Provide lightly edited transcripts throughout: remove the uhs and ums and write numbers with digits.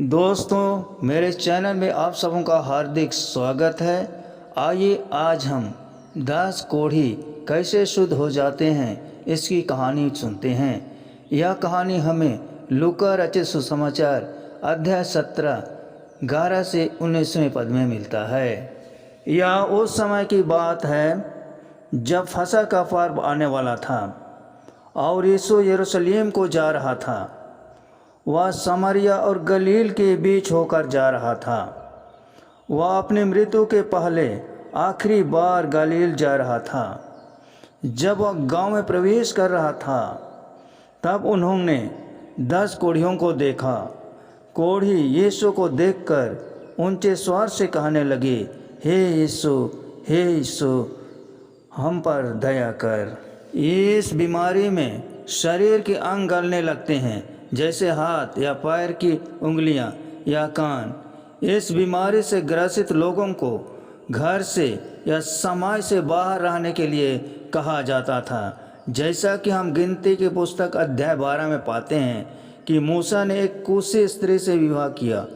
दोस्तों, मेरे चैनल में आप सबों का हार्दिक स्वागत है। आइए आज हम 10 कोढ़ी कैसे शुद्ध हो जाते हैं इसकी कहानी सुनते हैं। यह कहानी हमें लूका रचित सुसमाचार अध्याय 17 11 से 19वें पद में मिलता है। यह उस समय की बात है जब फसह का पर्व आने वाला था और यीशु यरूशलेम को जा रहा था। वह समरिया और गलील के बीच होकर जा रहा था। वह अपनी मृत्यु के पहले आखिरी बार गलील जा रहा था। जब वह गांव में प्रवेश कर रहा था तब उन्होंने 10 कोढ़ियों को देखा। कोढ़ी यीशु को देखकर ऊंचे स्वर से कहने लगे, हे यीशु, हम पर दया कर। इस बीमारी में शरीर के अंग गलने लगते हैं, जैसे हाथ या पैर की उंगलियां या कान। इस बीमारी से ग्रसित लोगों को घर से या समाज से बाहर रहने के लिए कहा जाता था। जैसा कि हम गिनती की पुस्तक अध्याय 12 में पाते हैं कि मूसा ने एक कूशी स्त्री से विवाह किया।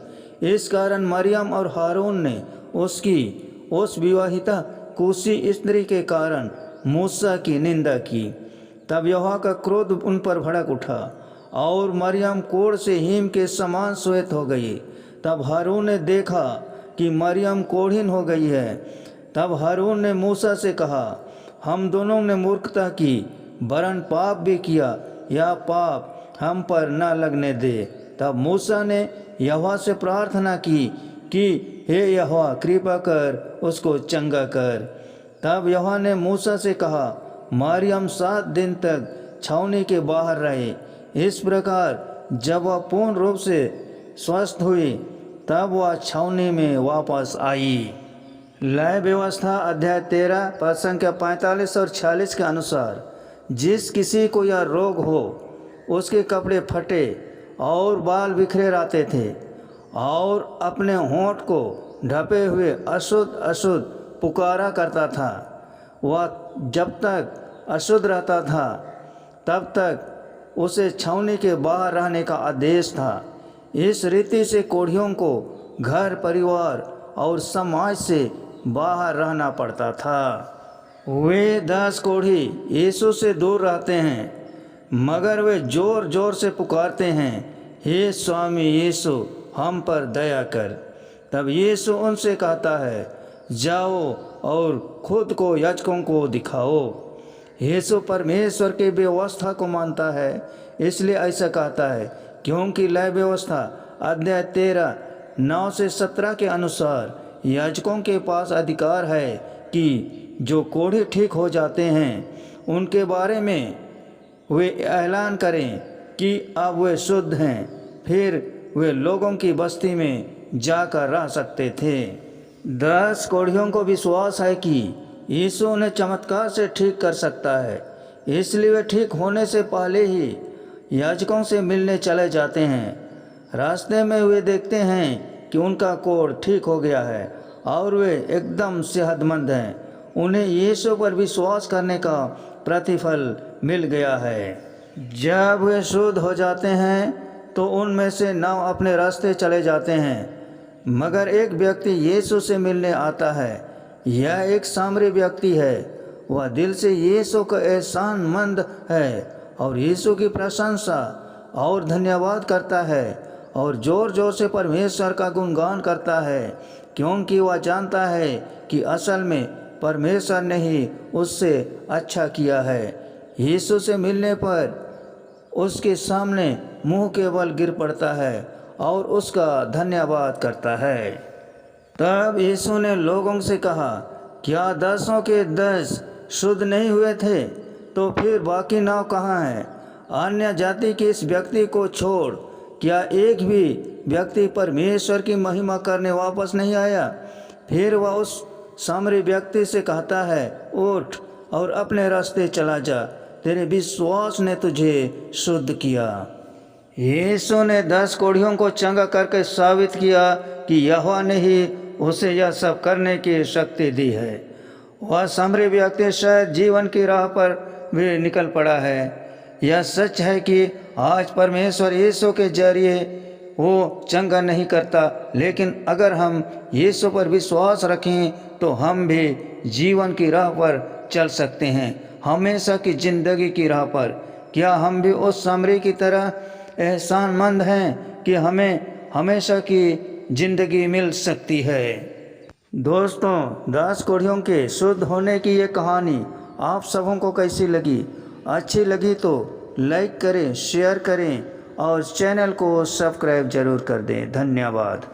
इस कारण मरियम और हारून ने उस विवाहिता कूशी स्त्री के कारण मूसा की निंदा की। तब यहोवा का क्रोध उन पर भड़क उठा और मरियम कोढ़ से हिम के समान श्वेत हो गई। तब हारून ने देखा कि मरियम कोढ़िन हो गई है। तब हारून ने मूसा से कहा, हम दोनों ने मूर्खता की, वरन पाप भी किया। यह पाप हम पर न लगने दे। तब मूसा ने यहोवा से प्रार्थना की कि हे यहोवा, कृपा कर उसको चंगा कर। तब यहोवा ने मूसा से कहा, मरियम 7 दिन तक छावनी के बाहर रहे। इस प्रकार जब वह पूर्ण रूप से स्वस्थ हुई तब वह छावनी में वापस आई। लय व्यवस्था अध्याय 13 पद संख्या 45 और 46 के अनुसार जिस किसी को यह रोग हो उसके कपड़े फटे और बाल बिखरे रहते थे और अपने होंठ को ढपे हुए अशुद्ध पुकारा करता था। वह जब तक अशुद्ध रहता था तब तक उसे छावनी के बाहर रहने का आदेश था। इस रीति से कोढ़ियों को घर परिवार और समाज से बाहर रहना पड़ता था। वे 10 कोढ़ी यीशु से दूर रहते हैं, मगर वे जोर जोर से पुकारते हैं, हे स्वामी यीशु, हम पर दया कर। तब यीशु उनसे कहता है, जाओ और खुद को याजकों को दिखाओ। यीशु परमेश्वर की व्यवस्था को मानता है, इसलिए ऐसा कहता है, क्योंकि लय व्यवस्था अध्याय 13 9 से 17 के अनुसार याजकों के पास अधिकार है कि जो कोढ़ी ठीक हो जाते हैं उनके बारे में वे ऐलान करें कि अब वे शुद्ध हैं। फिर वे लोगों की बस्ती में जाकर रह सकते थे। 10 कोढ़ियों को विश्वास है कि यीशु उन्हें चमत्कार से ठीक कर सकता है, इसलिए वे ठीक होने से पहले ही याजकों से मिलने चले जाते हैं। रास्ते में वे देखते हैं कि उनका कोढ़ ठीक हो गया है और वे एकदम सेहतमंद हैं। उन्हें यीशु पर विश्वास करने का प्रतिफल मिल गया है। जब वे शुद्ध हो जाते हैं तो उनमें से 9 अपने रास्ते चले जाते हैं, मगर एक व्यक्ति यीशु से मिलने आता है। यह एक सामरी व्यक्ति है। वह दिल से यीशु का एहसानमंद है और यीशु की प्रशंसा और धन्यवाद करता है और जोर जोर से परमेश्वर का गुणगान करता है, क्योंकि वह जानता है कि असल में परमेश्वर ने ही उससे अच्छा किया है। यीशु से मिलने पर उसके सामने मुंह के बल गिर पड़ता है और उसका धन्यवाद करता है। तब यीशु ने लोगों से कहा, क्या 10 के 10 शुद्ध नहीं हुए थे? तो फिर बाकी 9 कहाँ हैं? अन्य जाति के इस व्यक्ति को छोड़ क्या एक भी व्यक्ति परमेश्वर की महिमा करने वापस नहीं आया? फिर वह उस सामरी व्यक्ति से कहता है, उठ और अपने रास्ते चला जा, तेरे विश्वास ने तुझे शुद्ध किया। यीशु ने 10 कोढ़ियों को चंगा करके साबित किया कि यहोवा ने ही उसे यह सब करने की शक्ति दी है। वह सामरी व्यक्ति शायद जीवन की राह पर भी निकल पड़ा है। यह सच है कि आज परमेश्वर यीशु के जरिए वो चंगा नहीं करता, लेकिन अगर हम यीशु पर विश्वास रखें तो हम भी जीवन की राह पर चल सकते हैं, हमेशा की ज़िंदगी की राह पर। क्या हम भी उस सामरी की तरह एहसानमंद हैं कि हमें हमेशा की ज़िंदगी मिल सकती है? दोस्तों, 10 कोढ़ियों के शुद्ध होने की ये कहानी आप सबों को कैसी लगी? अच्छी लगी तो लाइक करें, शेयर करें और चैनल को सब्सक्राइब जरूर कर दें। धन्यवाद।